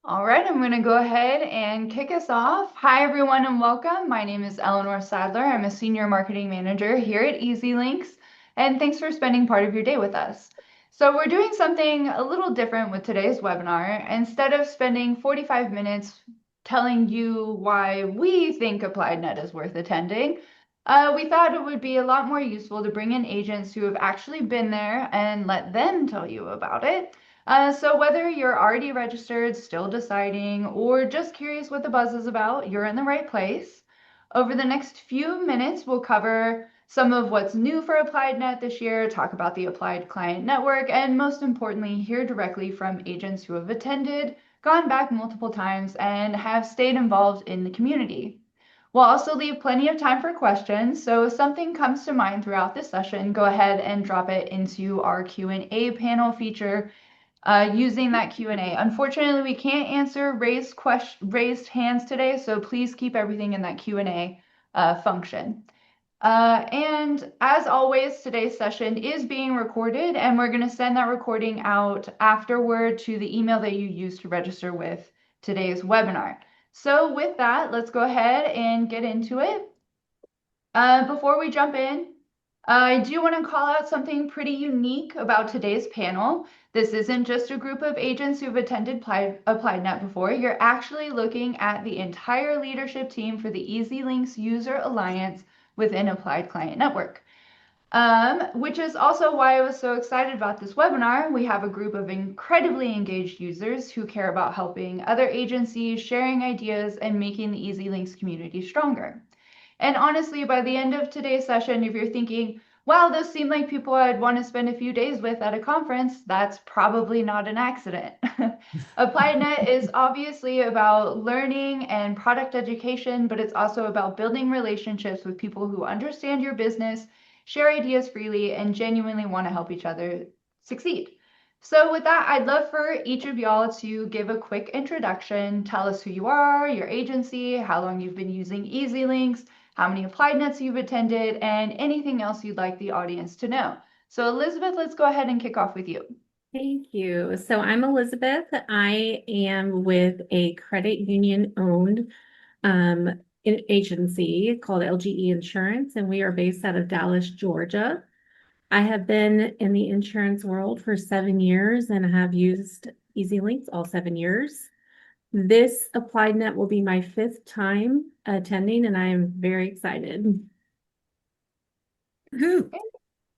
All right, I'm going to go ahead and kick us off. Hi, everyone, and welcome. My name is Eleanor Sadler. I'm a senior marketing manager here at EZLynx, and thanks for spending part of your day with us. So we're doing something a little different with today's webinar. Instead of spending 45 minutes telling you why we think AppliedNet is worth attending, we thought it would be a lot more useful to bring in agents who have actually been there and let them tell you about it. So whether you're already registered, still deciding, or just curious what the buzz is about, you're in the right place. Over the next few minutes, we'll cover some of what's new for AppliedNet this year, talk about the Applied Client Network, and most importantly, hear directly from agents who have attended, gone back multiple times, and have stayed involved in the community. We'll also leave plenty of time for questions, so if something comes to mind throughout this session, go ahead and drop it into our Q&A panel feature using that Q&A. Unfortunately, we can't answer raised hands today, so please keep everything in that Q&A function. And as always, today's session is being recorded, and we're going to send that recording out afterward to the email that you used to register with today's webinar. So with that, let's go ahead and get into it. Before we jump in, I do want to call out something pretty unique about today's panel. This isn't just a group of agents who've attended AppliedNet before. You're actually looking at the entire leadership team for the EZLynx User Alliance within Applied Client Network. Which is also why I was so excited about this webinar. We have a group of incredibly engaged users who care about helping other agencies, sharing ideas, and making the EZLynx community stronger. And honestly, by the end of today's session, if you're thinking, wow, those seem like people I'd want to spend a few days with at a conference, that's probably not an accident. AppliedNet is obviously about learning and product education, but it's also about building relationships with people who understand your business, share ideas freely, and genuinely want to help each other succeed. So with that, I'd love for each of y'all to give a quick introduction, tell us who you are, your agency, how long you've been using EZLynx, how many AppliedNets you've attended, and anything else you'd like the audience to know. So Elizabeth, let's go ahead and kick off with you. Thank you. So I'm Elizabeth. I am with a credit union owned agency called LGE Insurance, and we are based out of Dallas, Georgia. I have been in the insurance world for 7 years and have used EZLynx all 7 years. This AppliedNet will be my fifth time attending, and I am very excited. Woohoo.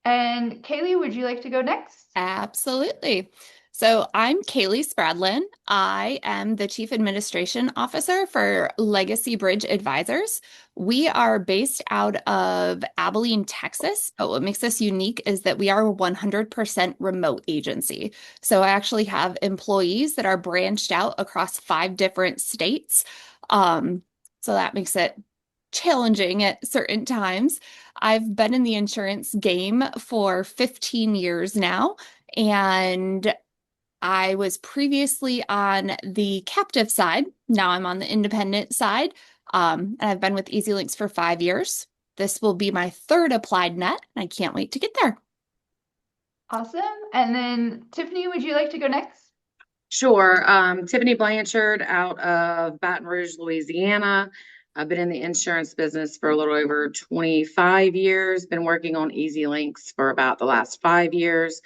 And Kayleigh, would you like to go next? Absolutely. So I'm Kayleigh Spradlin. I am the Chief Administration Officer for Legacy Bridge Advisors. We are based out of Abilene, Texas, but what makes us unique is that we are a 100% remote agency. So I actually have employees that are branched out across 5 different states. So that makes it challenging at certain times. I've been in the insurance game for 15 years now, and I was previously on the captive side. Now I'm on the independent side, and I've been with EZLynx for 5 years. This will be my third AppliedNet, and I can't wait to get there. Awesome. And then Tiffany, would you like to go next? Sure. Tiffany Blanchard out of Baton Rouge, Louisiana. I've been in the insurance business for a little over 25 years, been working on EZLynx for about the last 5 years.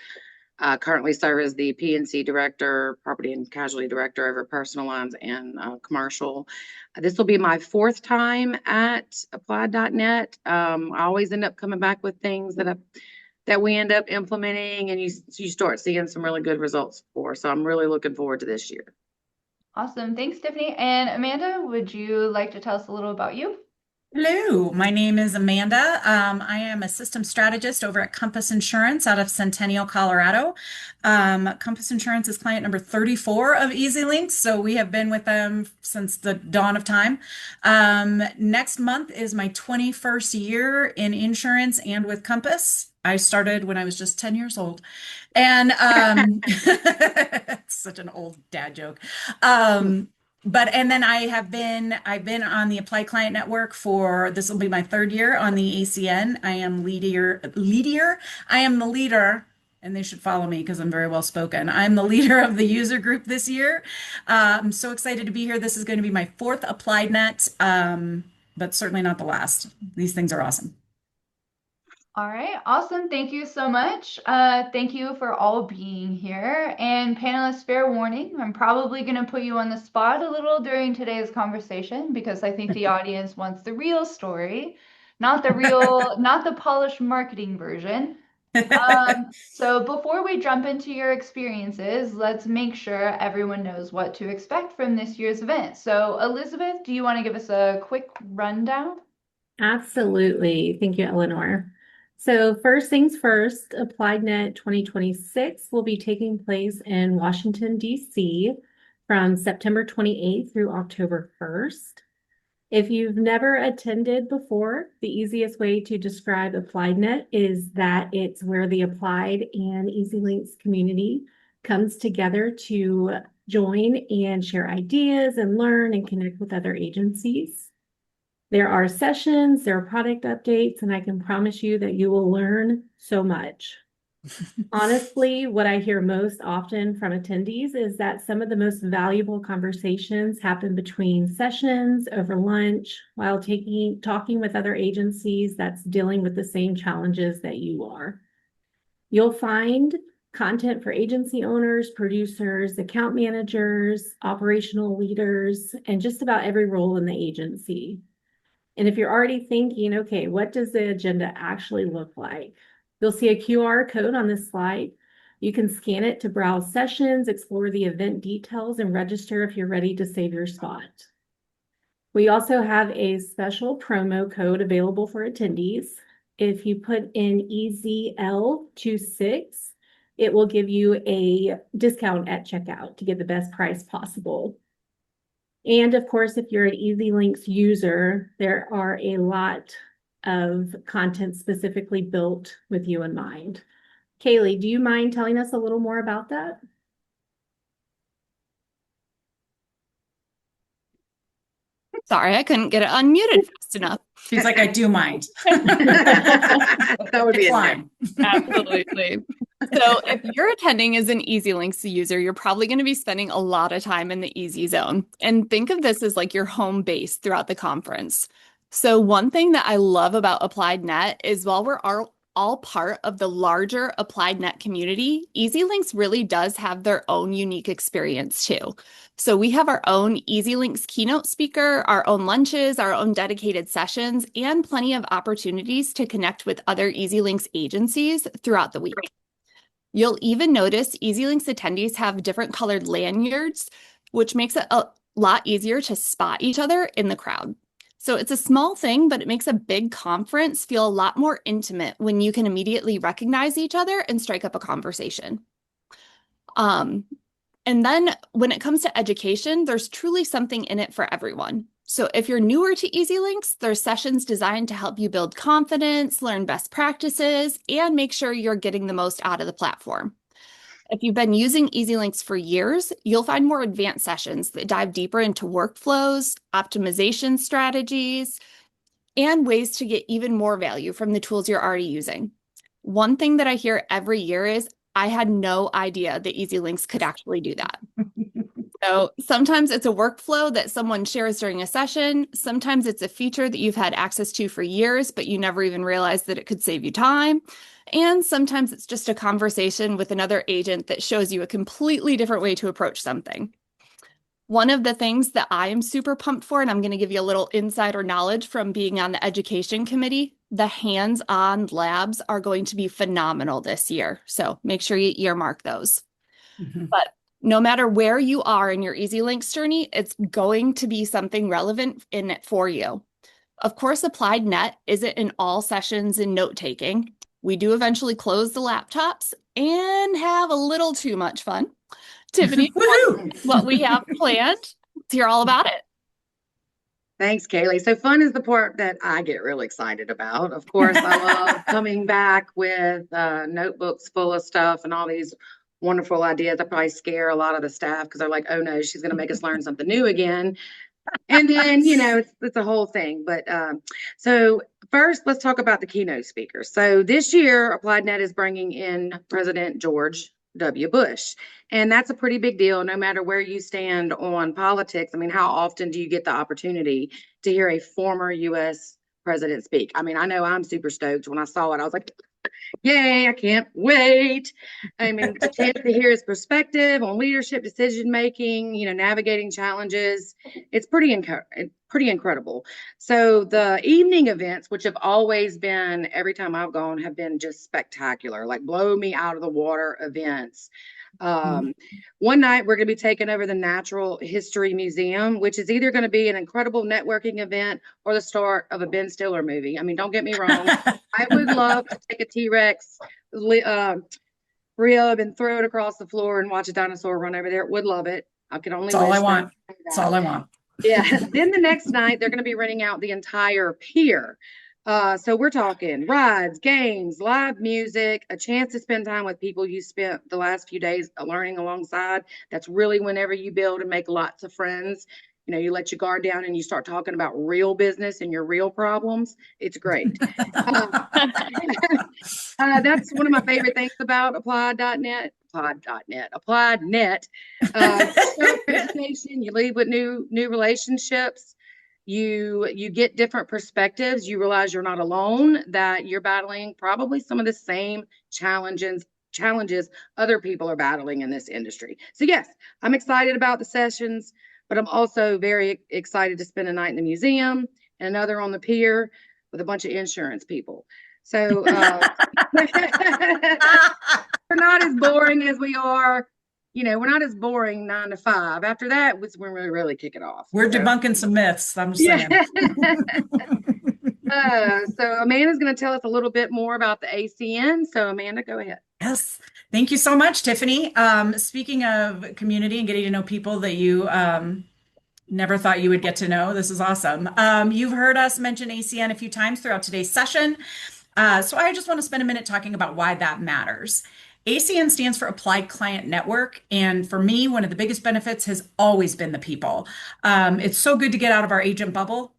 Currently serve as the P&C director, property and casualty director over personal lines and commercial. This will be my fourth time at applied.net. I always end up coming back with things that we end up implementing, and you start seeing some really good results for. So I'm really looking forward to this year. Awesome. Thanks, Tiffany. And Amanda, would you like to tell us a little about you? Hello, my name is Amanda. I am a system strategist over at Compass Insurance out of Centennial, Colorado. Compass Insurance is client number 34 of EZLynx, so we have been with them since the dawn of time. Next month is my 21st year in insurance and with Compass. I started when I was just 10 years old. And it's such an old dad joke. And then I've been on the Applied Client Network for, this will be my third year on the ACN. I am the leader and they should follow me because I'm very well spoken. I'm the leader of the user group this year. I'm so excited to be here. This is going to be my fourth Applied Net, but certainly not the last. These things are awesome. All right, awesome. Thank you so much. Thank you for all being here. And panelists, fair warning, I'm probably going to put you on the spot a little during today's conversation because I think the audience wants the real story, not the polished marketing version. So before we jump into your experiences, let's make sure everyone knows what to expect from this year's event. So Elizabeth, do you want to give us a quick rundown? Absolutely. Thank you, Eleanor. So first things first, AppliedNet 2026 will be taking place in Washington, D.C. from September 28th through October 1st. If you've never attended before, the easiest way to describe AppliedNet is that it's where the Applied and EZLynx community comes together to join and share ideas and learn and connect with other agencies. There are sessions, there are product updates, and I can promise you that you will learn so much. Honestly, what I hear most often from attendees is that some of the most valuable conversations happen between sessions, over lunch, while talking with other agencies that's dealing with the same challenges that you are. You'll find content for agency owners, producers, account managers, operational leaders, and just about every role in the agency. And if you're already thinking, okay, what does the agenda actually look like? You'll see a QR code on this slide. You can scan it to browse sessions, explore the event details, and register if you're ready to save your spot. We also have a special promo code available for attendees. If you put in EZL26, it will give you a discount at checkout to get the best price possible. And of course, if you're an EZLynx user, there are a lot of content specifically built with you in mind. Kayleigh, do you mind telling us a little more about that? Sorry, I couldn't get it unmuted fast enough. She's like, I do mind. That would be a Decline. Absolutely. So if you're attending as an EZLynx user, you're probably going to be spending a lot of time in the EZ Zone. And think of this as like your home base throughout the conference. So one thing that I love about AppliedNet is while we're all part of the larger AppliedNet community, EZLynx really does have their own unique experience too. So we have our own EZLynx keynote speaker, our own lunches, our own dedicated sessions, and plenty of opportunities to connect with other EZLynx agencies throughout the week. You'll even notice EZLynx attendees have different colored lanyards, which makes it a lot easier to spot each other in the crowd. So it's a small thing, but it makes a big conference feel a lot more intimate when you can immediately recognize each other and strike up a conversation. And then when it comes to education, there's truly something in it for everyone. So if you're newer to EZLynx, there's sessions designed to help you build confidence, learn best practices, and make sure you're getting the most out of the platform. If you've been using EZLynx for years, you'll find more advanced sessions that dive deeper into workflows, optimization strategies, and ways to get even more value from the tools you're already using. One thing that I hear every year is, I had no idea that EZLynx could actually do that. So sometimes it's a workflow that someone shares during a session. Sometimes it's a feature that you've had access to for years, but you never even realized that it could save you time. And sometimes it's just a conversation with another agent that shows you a completely different way to approach something. One of the things that I am super pumped for, and I'm going to give you a little insider knowledge from being on the education committee, the hands-on labs are going to be phenomenal this year. So make sure you earmark those. But no matter where you are in your EZLynx journey, it's going to be something relevant in it for you. Of course, AppliedNet isn't in all sessions and note-taking. We do eventually close the laptops and have a little too much fun. Tiffany, what we have planned, let's hear all about it. Thanks, Kayleigh. So fun is the part that I get really excited about. Of course, I love coming back with notebooks full of stuff and all these wonderful ideas that probably scare a lot of the staff because they're like, oh no, she's going to make us learn something new again. And then, it's a whole thing. But so first, let's talk about the keynote speakers. So this year, AppliedNet is bringing in President George W. Bush. And that's a pretty big deal, no matter where you stand on politics. I mean, how often do you get the opportunity to hear a former U.S. president speak? I mean, I know I'm super stoked. When I saw it, I was like, yay, I can't wait. I mean, a chance to hear his perspective on leadership, decision making, navigating challenges. It's pretty incredible. So the evening events, which have always been, every time I've gone, have been just spectacular, like blow me out of the water events. One night we're going to be taking over the Natural History Museum, which is either going to be an incredible networking event or the start of a Ben Stiller movie. I mean, don't get me wrong. I would love to take a T-Rex rib and throw it across the floor and watch a dinosaur run over there. Would love it. I can only That's all wish I want. that. That's all I want. Yeah. Then the next night, they're going to be renting out the entire pier. So we're talking rides, games, live music, a chance to spend time with people you spent the last few days learning alongside. That's really whenever you build and make lots of friends. You let your guard down and you start talking about real business and your real problems. It's great. That's one of my favorite things about AppliedNet. Education, you lead with new relationships. You get different perspectives. You realize you're not alone, that you're battling probably some of the same challenges other people are battling in this industry. So yes, I'm excited about the sessions, but I'm also very excited to spend a night in the museum and another on the pier with a bunch of insurance people. So we're not as boring as we are. We're not as boring 9 to 5. After that, it's when we really kick it off. We're debunking some myths. I'm just saying. So Amanda's going to tell us a little bit more about the ACN. So Amanda, go ahead. Yes. Thank you so much, Tiffany. Speaking of community and getting to know people that you never thought you would get to know, this is awesome. You've heard us mention ACN a few times throughout today's session. So I just want to spend a minute talking about why that matters. ACN stands for Applied Client Network. And for me, one of the biggest benefits has always been the people. It's so good to get out of our agent bubble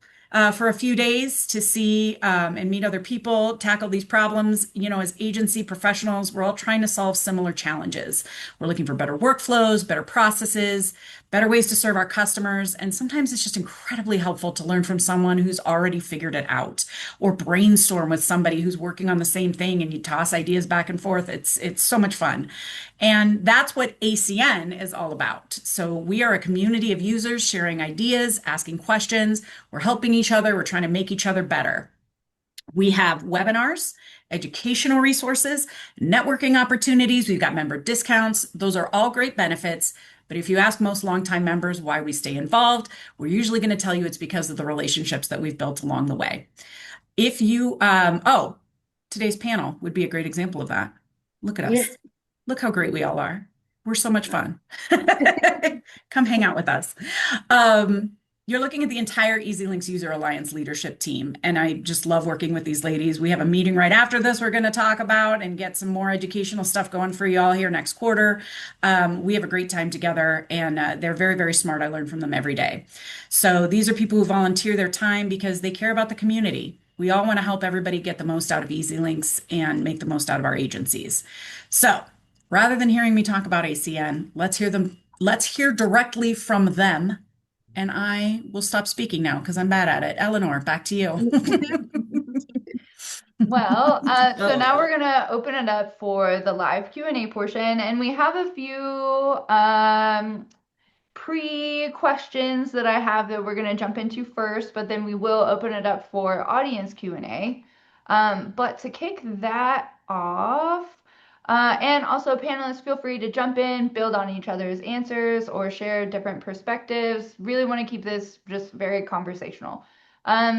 for a few days to see and meet other people, tackle these problems. As agency professionals, we're all trying to solve similar challenges. We're looking for better workflows, better processes, better ways to serve our customers. And sometimes it's just incredibly helpful to learn from someone who's already figured it out, or brainstorm with somebody who's working on the same thing and you toss ideas back and forth. It's so much fun. And that's what ACN is all about. So we are a community of users sharing ideas, asking questions. We're helping each other. We're trying to make each other better. We have webinars, educational resources, networking opportunities. We've got member discounts. Those are all great benefits. But if you ask most longtime members why we stay involved, we're usually going to tell you it's because of the relationships that we've built along the way. If you, today's panel would be a great example of that. Look at us. Yeah. Look how great we all are. We're so much fun. Come hang out with us. You're looking at the entire EZLynx User Alliance leadership team, and I just love working with these ladies. We have a meeting right after this we're going to talk about and get some more educational stuff going for you all here next quarter. We have a great time together, and they're very, very smart. I learn from them every day. So these are people who volunteer their time because they care about the community. We all want to help everybody get the most out of EZLynx and make the most out of our agencies. So rather than hearing me talk about ACN, let's hear directly from them. And I will stop speaking now because I'm bad at it. Eleanor, back to you. Well, so now we're going to open it up for the live Q&A portion. And we have a few pre-questions that I have that we're going to jump into first, but then we will open it up for audience Q&A. But to kick that off, and also panelists, feel free to jump in, build on each other's answers, or share different perspectives. Really want to keep this just very conversational.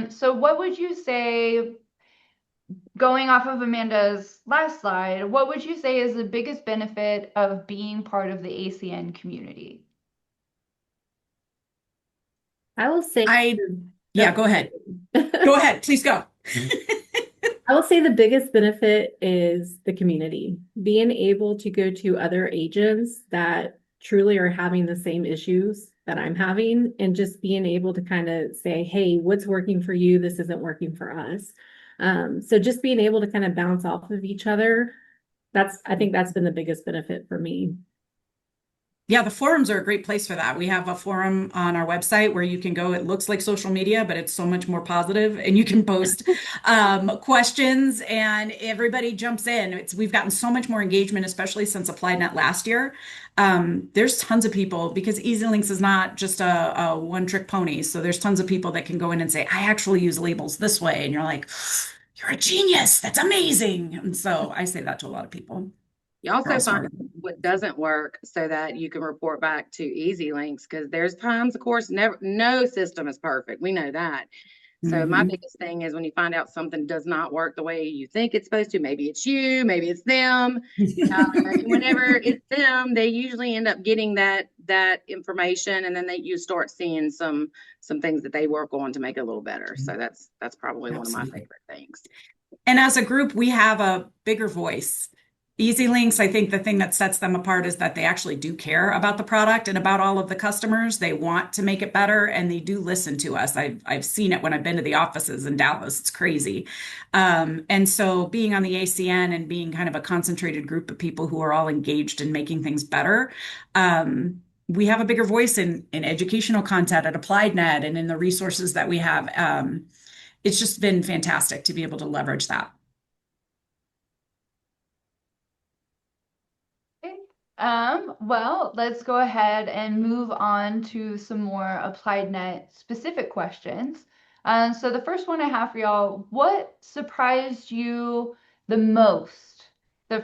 So what would you say, going off of Amanda's last slide, what would you say is the biggest benefit of being part of the ACN community? I will say, go ahead. Go ahead, please go. I will say the biggest benefit is the community. Being able to go to other agents that truly are having the same issues that I'm having, and just being able to kind of say, hey, what's working for you? This isn't working for us. So just being able to kind of bounce off of each other, I think that's been the biggest benefit for me. Yeah, the forums are a great place for that. We have a forum on our website where you can go. It looks like social media, but it's so much more positive, and you can post questions, and everybody jumps in. We've gotten so much more engagement, especially since AppliedNet last year. There's tons of people, because EZLynx is not just a one-trick pony. So there's tons of people that can go in and say, I actually use labels this way, and you're like, you're a genius. That's amazing. And so I say that to a lot of people. You also find what doesn't work so that you can report back to EZLynx, because there's times, of course, no system is perfect. We know that. So my biggest thing is when you find out something does not work the way you think it's supposed to, maybe it's you, maybe it's them. Whenever it's them, they usually end up getting that information, and then you start seeing some things that they work on to make it a little better. So that's probably one of my favorite things. And as a group, we have a bigger voice. EZLynx, I think the thing that sets them apart is that they actually do care about the product and about all of the customers. They want to make it better, and they do listen to us. I've seen it when I've been to the offices in Dallas. It's crazy. And so being on the ACN and being kind of a concentrated group of people who are all engaged in making things better, we have a bigger voice in educational content at AppliedNet and in the resources that we have. It's just been fantastic to be able to leverage that. Well, let's go ahead and move on to some more AppliedNet specific questions. So the first one I have for y'all, what surprised you the most? Your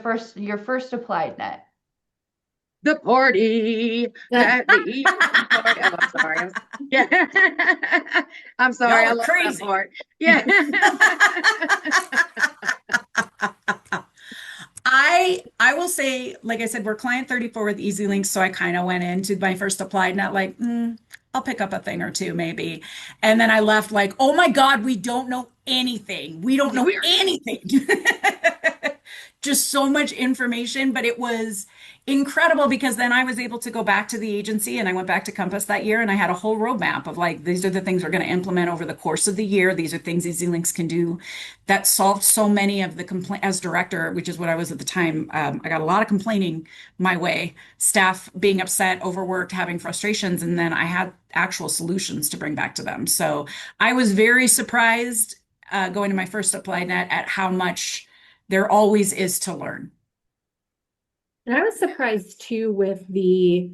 first AppliedNet? The party. The party. Oh, I'm sorry. Yeah. I'm sorry. I love that part. Yeah. I will say, like I said, we're client 34 with EZLynx, so I kind of went into my first AppliedNet like, I'll pick up a thing or two maybe. And then I left like, oh my God, we don't know anything. We don't know anything. Just so much information, but it was incredible, because then I was able to go back to the agency, and I went back to Compass that year, and I had a whole roadmap of like, these are the things we're going to implement over the course of the year. These are things EZLynx can do. That solved so many of the complaints. As director, which is what I was at the time, I got a lot of complaining my way, staff being upset, overworked, having frustrations, and then I had actual solutions to bring back to them. So I was very surprised going to my first AppliedNet at how much there always is to learn. And I was surprised too with the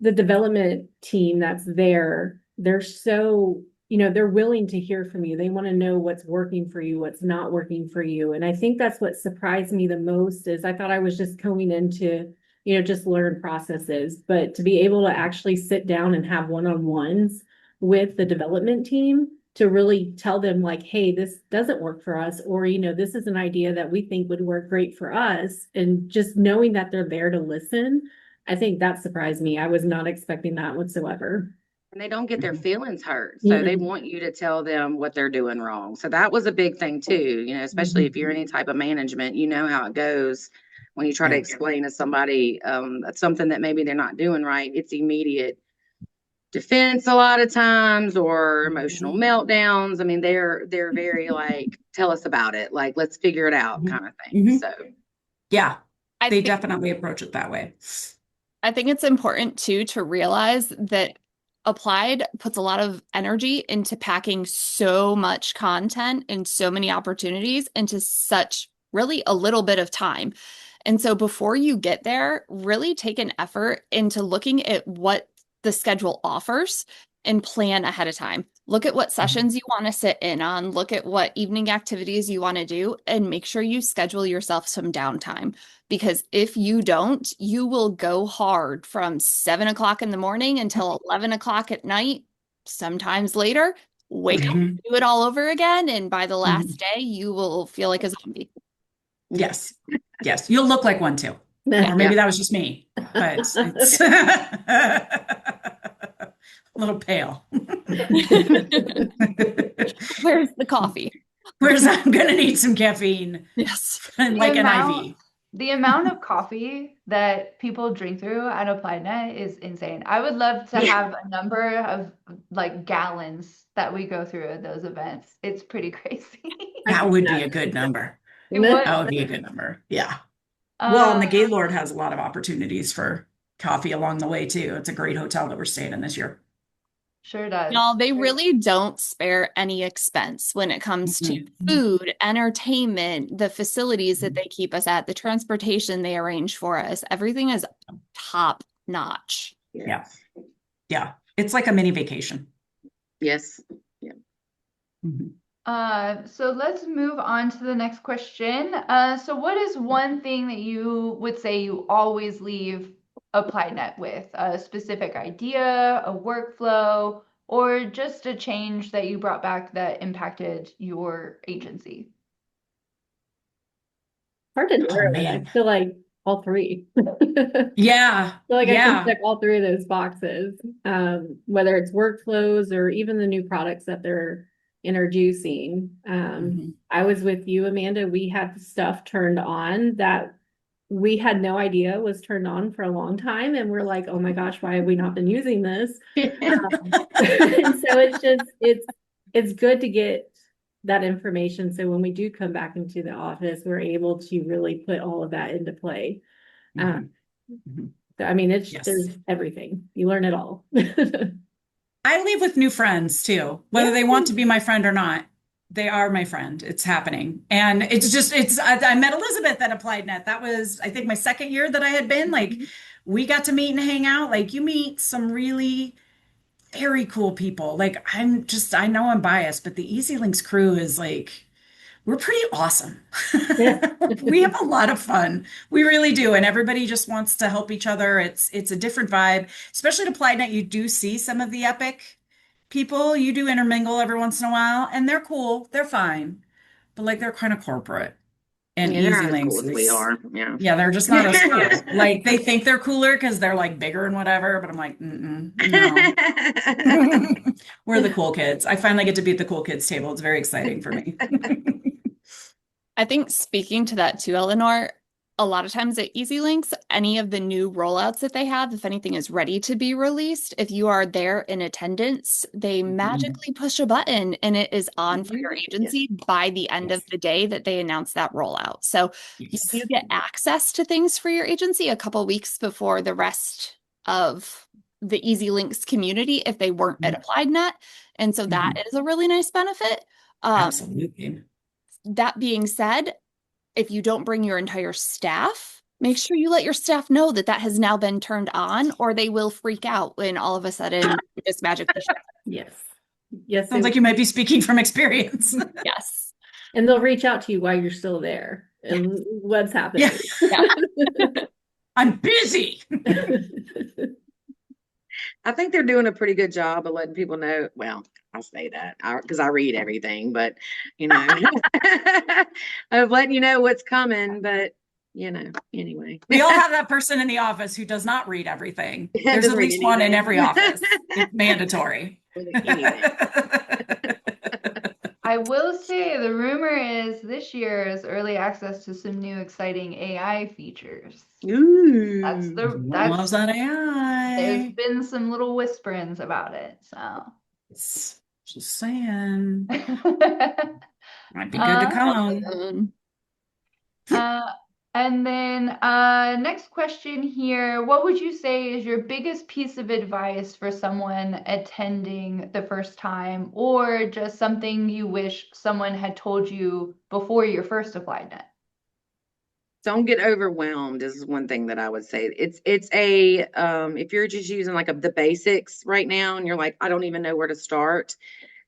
development team that's there. They're so, they're willing to hear from you. They want to know what's working for you, what's not working for you. And I think that's what surprised me the most. Is I thought I was just going into, just learn processes, but to be able to actually sit down and have one-on-ones with the development team to really tell them like, hey, this doesn't work for us, or, this is an idea that we think would work great for us. And just knowing that they're there to listen, I think that surprised me. I was not expecting that whatsoever. And they don't get their feelings hurt. So they want you to tell them what they're doing wrong. So that was a big thing too, especially if you're any type of management, how it goes when you try to explain to somebody something that maybe they're not doing right. It's immediate defense a lot of times, or emotional meltdowns. I mean, they're very like, tell us about it, like, let's figure it out kind of thing. So yeah, they definitely approach it that way. I think it's important too to realize that Applied puts a lot of energy into packing so much content and so many opportunities into such really a little bit of time. And so before you get there, really take an effort into looking at what the schedule offers and plan ahead of time. Look at what sessions you want to sit in on, look at what evening activities you want to do, and make sure you schedule yourself some downtime. Because if you don't, you will go hard from 7 o'clock in the morning until 11 o'clock at night, sometimes later, wake up, do it all over again. And by the last day, you will feel like a zombie. Yes. Yes. You'll look like one too. Or maybe that was just me, but it's a little pale. Where's the coffee? I'm going to need some caffeine. Yes. Like an IV. The amount of coffee that people drink through at AppliedNet is insane. I would love to have a number of like gallons that we go through at those events. It's pretty crazy. That would be a good number. It would. That would be a good number. Yeah. Well, and Uh, the Gaylord has a lot of opportunities for coffee along the way too. It's a great hotel that we're staying in this year. sure does. No, they really don't spare any expense when it comes to Mhm. food, entertainment, the facilities that they keep us at, the transportation they arrange for us. Everything is top notch. Yeah. Yeah. It's like a mini vacation. Yes. Mhm. So let's move on to the next question. So what is one thing that you would say you always leave AppliedNet with? A specific idea, a workflow, or just a change that you brought back that impacted your agency? Hard to Oh, narrow it. I man. feel like all three. Yeah. Feel like I can Yeah. check all three of those boxes, whether it's workflows or even the new products that they're introducing. Mhm. I was with you, Amanda. We had stuff turned on that we had no idea was turned on for a long time, and we're like, "Oh my gosh, why have we not been using this?" And so it's good to get that information. So when we do come back into the office, we're able to really put all of that into play. Mhm. Mhm. I mean, Yes. there's everything. You learn it all. I leave with new friends too, whether they want to be my friend or not. They are my friend. It's happening. And I met Elizabeth at AppliedNet. That was, I think, my second year that I had been. Like, we got to meet and hang out. Like, you meet some really very cool people. Like, I know I'm biased, but the EZLynx crew is like, we're pretty awesome. We have a lot of fun. We really do. And everybody just wants to help each other. It's a different vibe, especially at AppliedNet. You do see some of the epic people. You do intermingle every once in a while, and they're cool. They're fine. But like they're kind of corporate. And Yeah, they're not as cool EZLynx as we is, are. Yeah. yeah, they're just not as cool. Like they think they're cooler because they're like bigger and whatever, but I'm like, no. We're the cool kids. I finally get to be at the cool kids table. It's very exciting for me. I think speaking to that too, Eleanor, a lot of times at EZLynx, any of the new rollouts that they have, if anything is ready to be released, if you are there in attendance, they magically push a button and it is on for your agency by the end of the day that they announce that rollout. So you do get access to things for your agency a couple weeks before the rest of the EZLynx community if they weren't at AppliedNet. And so that is a really nice benefit. Absolutely. That being said, if you don't bring your entire staff, make sure you let your staff know that that has now been turned on, or they will freak out when all of a sudden this magic. Yes. Yes. Sounds like you might be speaking from experience. Yes. And they'll reach out to you while you're still there. And what's happening? Yeah. I'm busy. I think they're doing a pretty good job of letting people know. Well, I say that because I read everything, but of letting you know what's coming. But anyway, We all have that person in the office who does not read everything. There's Doesn't at read least one in anything. every office. It's mandatory. I will say the rumor is this year is early access to some new exciting AI features. Ooh. Loves that AI. There's been some little whisperings about it, so. Just saying. Might be good to come. And then next question here. What would you say is your biggest piece of advice for someone attending the first time, or just something you wish someone had told you before your first AppliedNet? Don't get overwhelmed is one thing that I would say. It's a if you're just using like the basics right now and you're like, I don't even know where to start,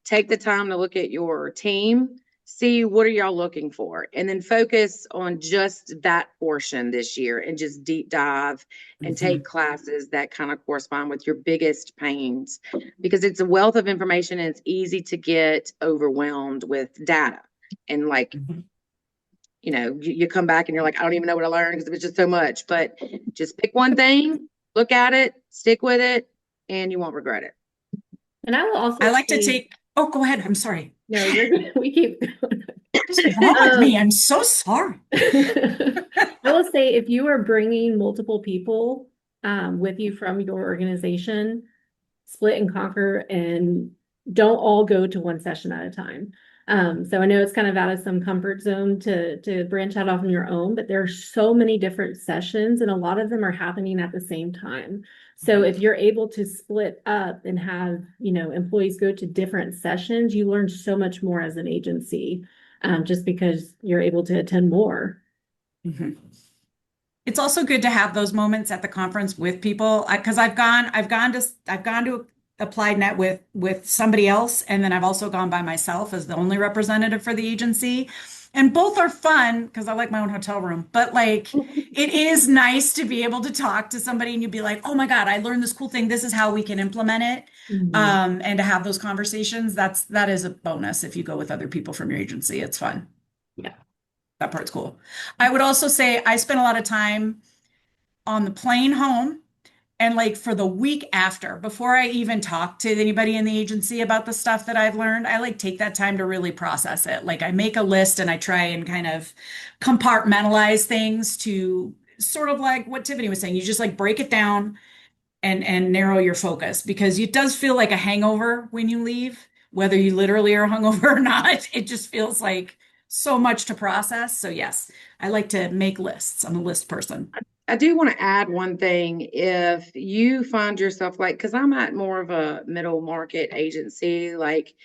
take the time to look at your team, see what are y'all looking for, and then focus on just that portion this year and just deep dive and take classes that kind of correspond with your biggest pains, because it's a wealth of information and it's easy to get overwhelmed with data. And like, you come back and you're like, I don't even know what I learned because it was just so much. But just pick one thing, look at it, stick with it, and you won't regret it. And I will also I like to take, oh, go ahead. I'm sorry. No, we keep going. What's wrong with me? I'm so sorry. I will say if you are bringing multiple people with you from your organization, split and conquer and don't all go to one session at a time. So I know it's kind of out of some comfort zone to branch out on your own, but there are so many different sessions and a lot of them are happening at the same time. So if you're able to split up and have, employees go to different sessions, you learn so much more as an agency, just because you're able to attend more. Mhm. It's also good to have those moments at the conference with people because I've gone to Applied Net with somebody else, and then I've also gone by myself as the only representative for the agency. And both are fun because I like my own hotel room, but like it is nice to be able to talk to somebody and you'd be like, oh my God, I learned this cool thing. This is how we can implement it. And to have those conversations, that is a bonus if you go with other people from your agency. It's fun. Yeah. That part's cool. I would also say I spent a lot of time on the plane home and like for the week after, before I even talk to anybody in the agency about the stuff that I've learned, I like take that time to really process it. Like I make a list and I try and kind of compartmentalize things to sort of like what Tiffany was saying. You just like break it down and narrow your focus because it does feel like a hangover when you leave, whether you literally are hungover or not. It just feels like so much to process. So yes, I like to make lists. I'm a list person. I do want to add one thing. If you find yourself like, because I'm at more of a middle market agency, like,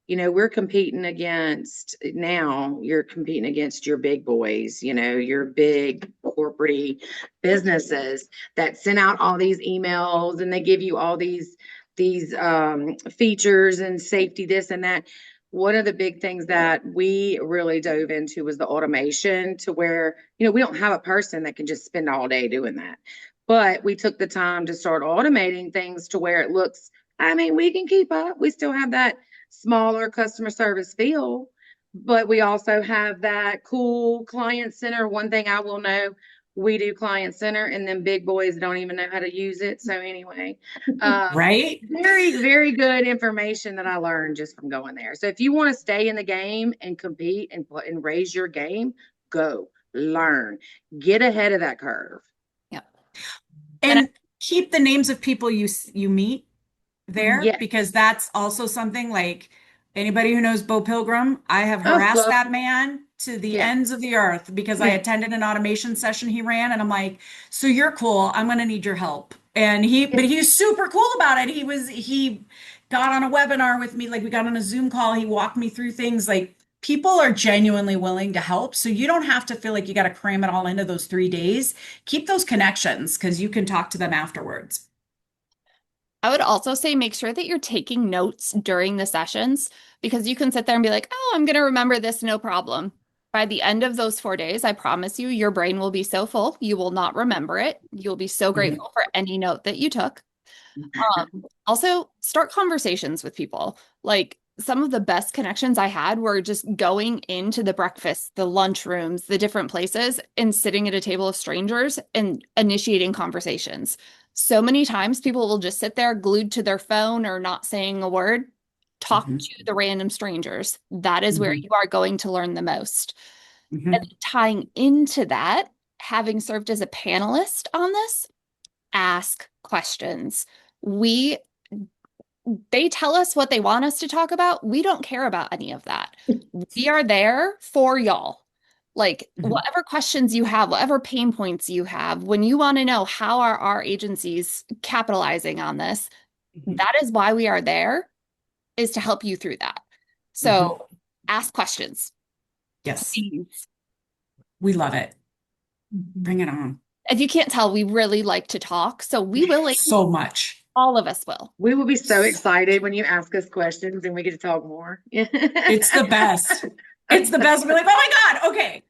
we're competing against now, you're competing against your big boys, your big corporate businesses that send out all these emails and they give you all these features and safety, this and that. One of the big things that we really dove into was the automation to where, we don't have a person that can just spend all day doing that. But we took the time to start automating things to where it looks, we can keep up. We still have that smaller customer service feel, but we also have that cool client center. One thing I will know, we do client center and then big boys don't even know how to use it. So anyway, Right? very, very good information that I learned just from going there. So if you want to stay in the game and compete and raise your game, go learn, get ahead of that curve. Yeah. And keep the names of people you meet there Yes. because that's also something like anybody who knows Bo Pilgrim, I have harassed that man to the ends of the earth because I attended an automation session he ran and I'm like, so you're cool. I'm going to need your help. And but he's super cool about it. He got on a webinar with me. Like we got on a Zoom call. He walked me through things. Like people are genuinely willing to help. So you don't have to feel like you got to cram it all into those 3 days. Keep those connections because you can talk to them afterwards. I would also say make sure that you're taking notes during the sessions because you can sit there and be like, oh, I'm going to remember this, no problem. By the end of those 4 days, I promise you, your brain will be so full, you will not remember it. You'll be so grateful for any note that you took. Also, start conversations with people. Like some of the best connections I had were just going into the breakfast, the lunch rooms, the different places, and sitting at a table of strangers and initiating conversations. So many times people will just sit there glued to their phone or not saying a word, talk to the random strangers. That is where you are going to learn the most. And tying into that, having served as a panelist on this, ask questions. They tell us what they want us to talk about. We don't care about any of that. We are there for y'all. Like whatever questions you have, whatever pain points you have, when you want to know how are our agencies capitalizing on this, that is why we are there, is to help you through that. So ask questions. Yes. Please. We love it. Bring it on. If you can't tell, we really like to talk. So we will. So much. All of us will. We will be so excited when you ask us questions and we get to talk more. It's the best. It's the best. We're like, oh my God, okay.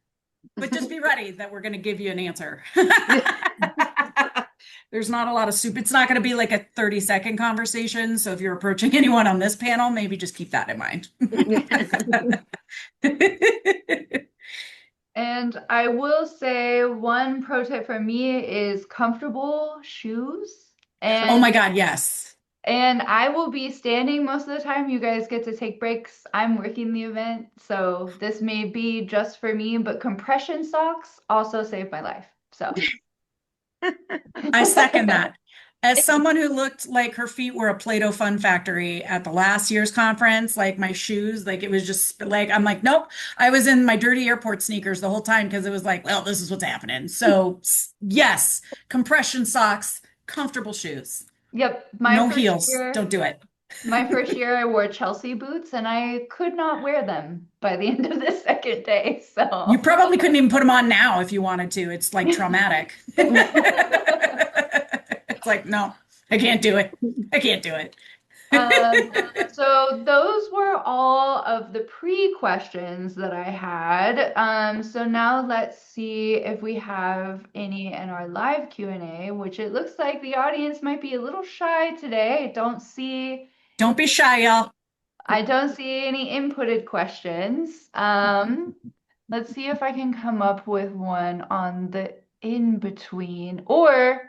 But just be ready that we're going to give you an answer. There's not a lot of soup. It's not going to be like a 30-second conversation. So if you're approaching anyone on this panel, maybe just keep that in mind. And I will say one pro tip for me is comfortable shoes. And oh my God, yes. And I will be standing most of the time. You guys get to take breaks. I'm working the event, so this may be just for me, but compression socks also saved my life. So I second that. As someone who looked like her feet were a Play-Doh fun factory at the last year's conference, like my shoes, like it was just like, I'm like, nope, I was in my dirty airport sneakers the whole time because it was like, well, this is what's happening. So yes, compression socks, comfortable shoes, Yep, no heels, don't do it. my first year I wore Chelsea boots and I could not wear them by the end of the second day. You So probably couldn't even put them on now if you wanted to. It's like traumatic. It's like, no, I can't do it. I can't do it. So those were all of the pre-questions that I had. So now let's see if we have any in our live Q&A, which it looks like the audience might be a little shy today. Don't be shy, y'all. I don't see any inputted questions. Let's see if I can come up with one on the in between, or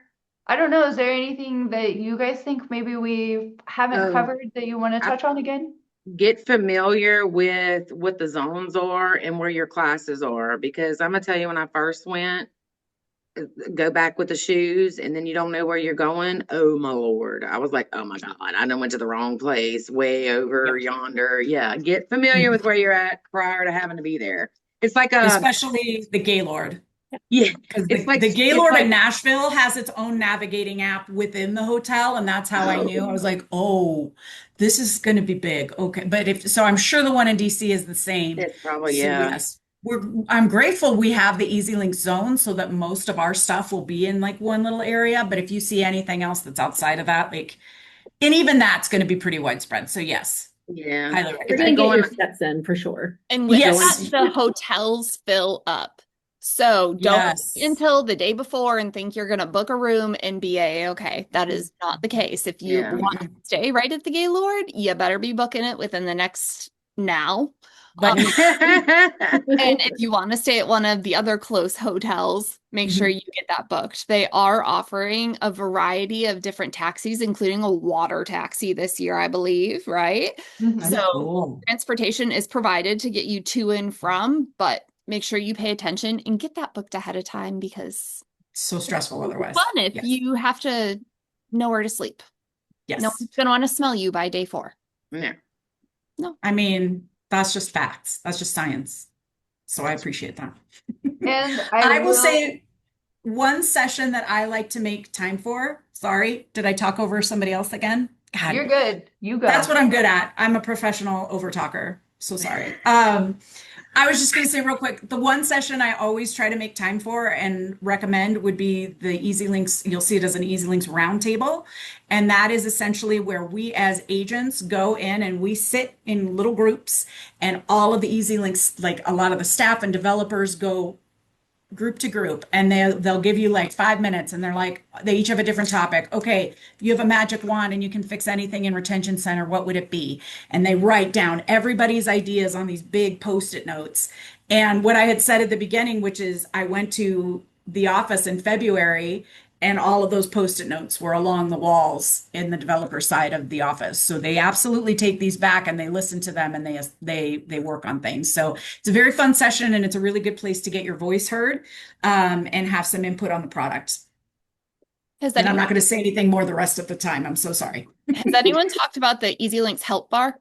I don't know, is there anything that you guys think maybe we haven't covered that you want to touch on again? Get familiar with what the zones are and where your classes are, because I'm gonna tell you, when I first went, go back with the shoes and then you don't know where you're going. Oh my Lord. I was like, oh my God, I done went to the wrong place, way over yonder. Yeah. Get familiar with where you're at prior to having to be there. It's like especially the Gaylord. Yeah. Because It's like the Gaylord in Nashville has its own navigating app within the hotel, and that's how I knew. I was like, oh, this is going to be big. Okay. But so I'm sure the one in DC is the same. It's probably, So yeah. yes. I'm grateful we have the EZLynx Zone so that most of our stuff will be in like one little area. But if you see anything else that's outside of that, like, and even that's going to be pretty widespread. So yes, Yeah. highly You're recommend. gonna get your steps in for sure. And with Yes. that, the hotels fill up. So don't wait until the day before and think you're going to book a room and be okay. That is not the case. If you want to stay right at the Gaylord, you better be booking it within the next now. But And if you want to stay at one of the other close hotels, make sure you get that booked. They are offering a variety of different taxis, including a water taxi this year, I believe, right? So transportation is provided to get you to and from, but make sure you pay attention and get that booked ahead of time because it's so stressful otherwise. Fun if you have to know where to sleep. Yes. No one's going to want to smell you by day 4. No. I mean, that's just facts. That's just science. So I appreciate that. And I will say one session that I like to make time for. Sorry, did I talk over somebody else again? God, you're good. You go. That's what I'm good at. I'm a professional over talker. So sorry. I was just going to say real quick, the one session I always try to make time for and recommend would be the EZLynx. You'll see it as an EZLynx roundtable. And that is essentially where we as agents go in and we sit in little groups, and all of the EZLynx, like a lot of the staff and developers, go group to group, and they'll give you like 5 minutes, and they're like, they each have a different topic. Okay, if you have a magic wand and you can fix anything in retention center, what would it be? And they write down everybody's ideas on these big post-it notes. And what I had said at the beginning, which is I went to the office in February, and all of those post-it notes were along the walls in the developer side of the office. So they absolutely take these back and they listen to them and they work on things. So it's a very fun session, and it's a really good place to get your voice heard and have some input on the product. And I'm not going to say anything more the rest of the time. I'm so sorry. Has anyone talked about the EZLynx Help Bar?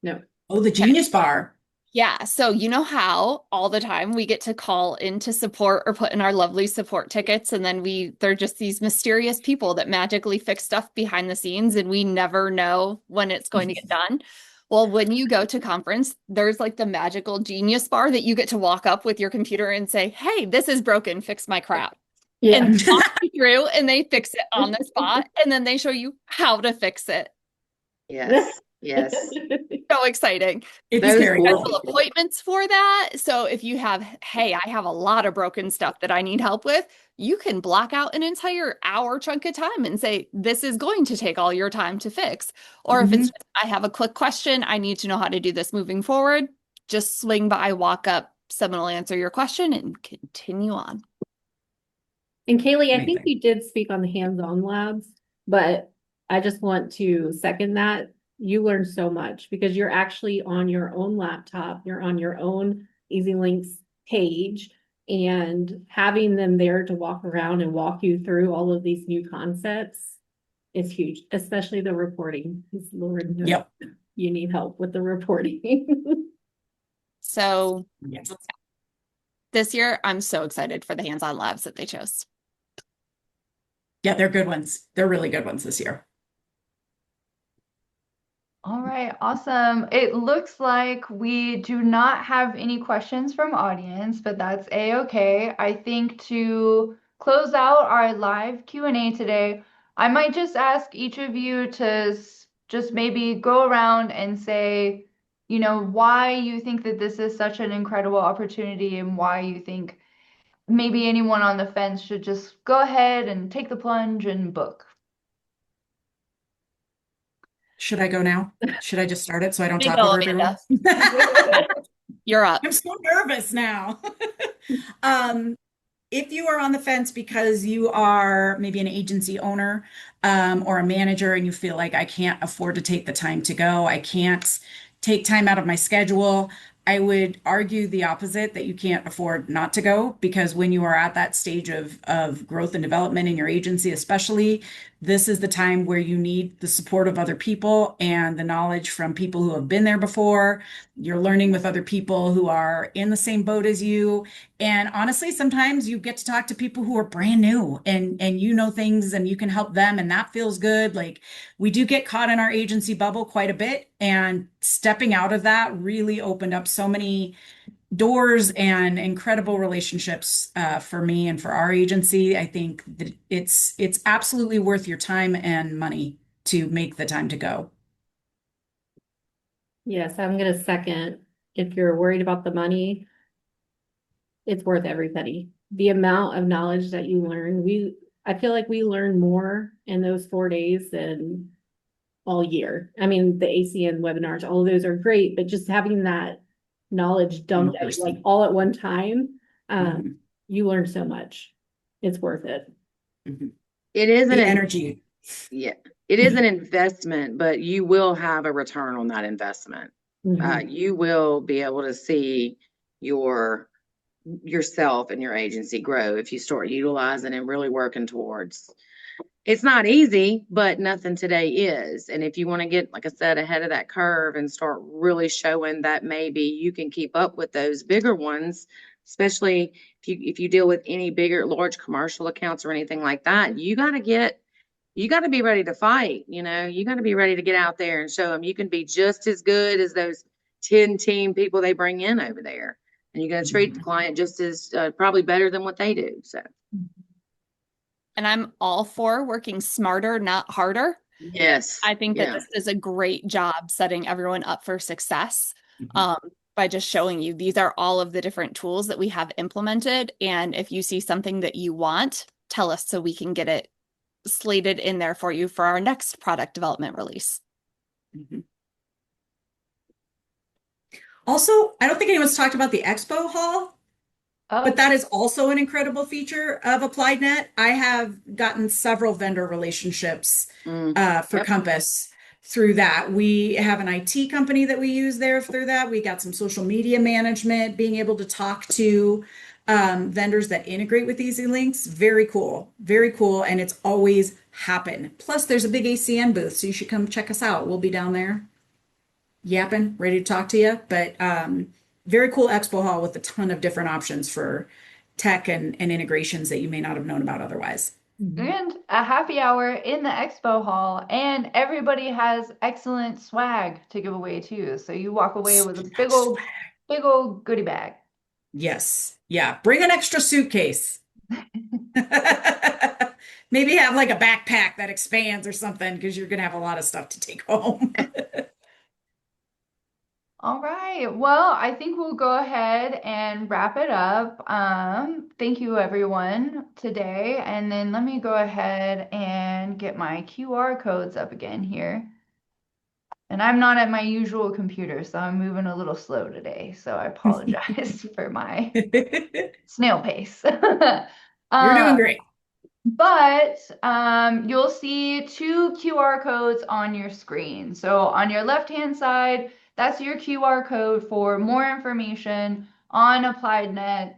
No. Oh, the Genius Bar. Yeah, so you know how all the time we get to call into support or put in our lovely support tickets, and then they're just these mysterious people that magically fix stuff behind the scenes, and we never know when it's going to get done. Well, when you go to conference, there's like the magical Genius Bar that you get to walk up with your computer and say, hey, this is broken, fix my crap. Yeah. And walk you through, and they fix it on the spot, and then they show you how to fix it. Yes. Yes. So exciting. It's very special appointments for that. So if you have, hey, I have a lot of broken stuff that I need help with, you can block out an entire hour chunk of time and say, this is going to take all your time to fix. Or if it's, I have a quick question, I need to know how to do this moving forward, just swing by, walk up, someone will answer your question and continue on. And Kayleigh, I think you did speak on the hands-on labs, but I just want to second that. You learn so much because you're actually on your own laptop, you're on your own EZLynx page, and having them there to walk around and walk you through all of these new concepts is huge, especially the reporting. 'Cause Lord knows Yep. you need help with the reporting. So Yes. this year, I'm so excited for the hands-on labs that they chose. Yeah, they're good ones. They're really good ones this year. All right, awesome. It looks like we do not have any questions from audience, but that's a-okay. I think to close out our live Q&A today, I might just ask each of you to just maybe go around and say, you know, why you think that this is such an incredible opportunity and why you think maybe anyone on the fence should just go ahead and take the plunge and book. Should I go now? Should I just start it so I don't You talk go, over everyone? Amanda. You're up. I'm so nervous now. If you are on the fence because you are maybe an agency owner or a manager and you feel like I can't afford to take the time to go, I can't take time out of my schedule, I would argue the opposite, that you can't afford not to go, because when you are at that stage of growth and development in your agency, especially, this is the time where you need the support of other people and the knowledge from people who have been there before. You're learning with other people who are in the same boat as you. And honestly, sometimes you get to talk to people who are brand new and you know things and you can help them, and that feels good. Like, we do get caught in our agency bubble quite a bit, and stepping out of that really opened up so many doors and incredible relationships for me and for our agency. I think that it's absolutely worth your time and money to make the time to go. Yes, I'm gonna second. If you're worried about the money, it's worth every penny. The amount of knowledge that you learn, I feel like we learn more in those 4 days than all year. I mean, the ACN webinars, all of those are great, but just having that knowledge dumped at you, like all at one time, Mhm. you learn so much. It's worth it. Mhm. It is The an energy. yeah, it is an investment, but you will have a return on that investment. Mhm. You will be able to see yourself and your agency grow if you start utilizing and really working towards. It's not easy, but nothing today is. And if you want to get, like I said, ahead of that curve and start really showing that maybe you can keep up with those bigger ones, especially if you deal with any bigger, large commercial accounts or anything like that, you got to be ready to fight. You got to be ready to get out there and show them you can be just as good as those 10 team people they bring in over there. And you're going to treat the client just as probably better than what they do. So, And I'm all for working smarter, not harder. yes. I think that Yeah. this is a great job setting everyone up for success Mhm. by just showing you these are all of the different tools that we have implemented. And if you see something that you want, tell us so we can get it slated in there for you for our next product development release. Mhm. Also, I don't think anyone's talked about the expo hall, but Oh, that is also an incredible feature of AppliedNet. I have gotten several vendor relationships for Yep. Compass through that. We have an IT company that we use there through that. We got some social media management, being able to talk to vendors that integrate with EZLynx. Very cool. Very cool. And it's always happen. Plus, there's a big ACN booth, so you should come check us out. We'll be down there yapping, ready to talk to you. But very cool expo hall with a ton of different options for tech and integrations that you may not have known about otherwise. and a happy hour in the expo hall, and everybody has excellent swag to give away too. So you walk away with a Speaking of swag. big old goodie bag. Yes. Yeah. Bring an extra suitcase. Maybe have like a backpack that expands or something, because you're going to have a lot of stuff to take home. All right. Well, I think we'll go ahead and wrap it up. Thank you everyone today. And then let me go ahead and get my QR codes up again here. And I'm not at my usual computer, so I'm moving a little slow today. So I apologize for my You're snail pace. doing Um, great. But you'll see two QR codes on your screen. So on your left-hand side, that's your QR code for more information on AppliedNet.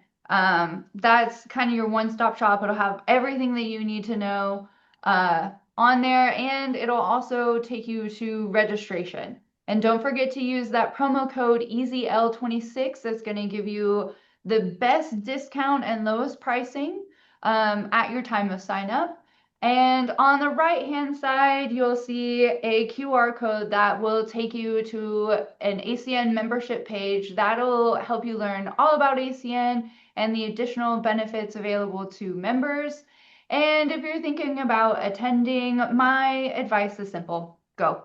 That's kind of your one-stop shop. It'll have everything that you need to know on there, and it'll also take you to registration. And don't forget to use that promo code EZL26. That's going to give you the best discount and lowest pricing at your time of sign up. And on the right hand side, you'll see a QR code that will take you to an ACN membership page. That'll help you learn all about ACN and the additional benefits available to members. And if you're thinking about attending, my advice is simple: go.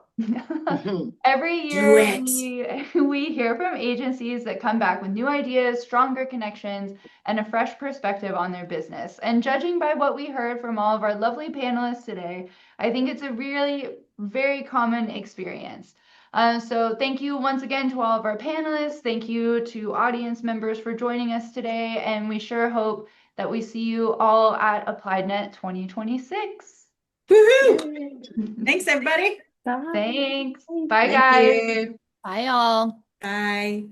Every year we hear from agencies that come back with new ideas, stronger connections, and a fresh perspective on their business. And judging by what we heard from all of our lovely panelists today, I think it's a really very common experience. So thank you once again to all of our panelists. Thank you to audience members for joining us today. And we sure hope that we see you all at AppliedNet 2026. Woohoo! Thanks, everybody. Bye. Thanks. Bye, Thank guys. you. Bye, all. Bye.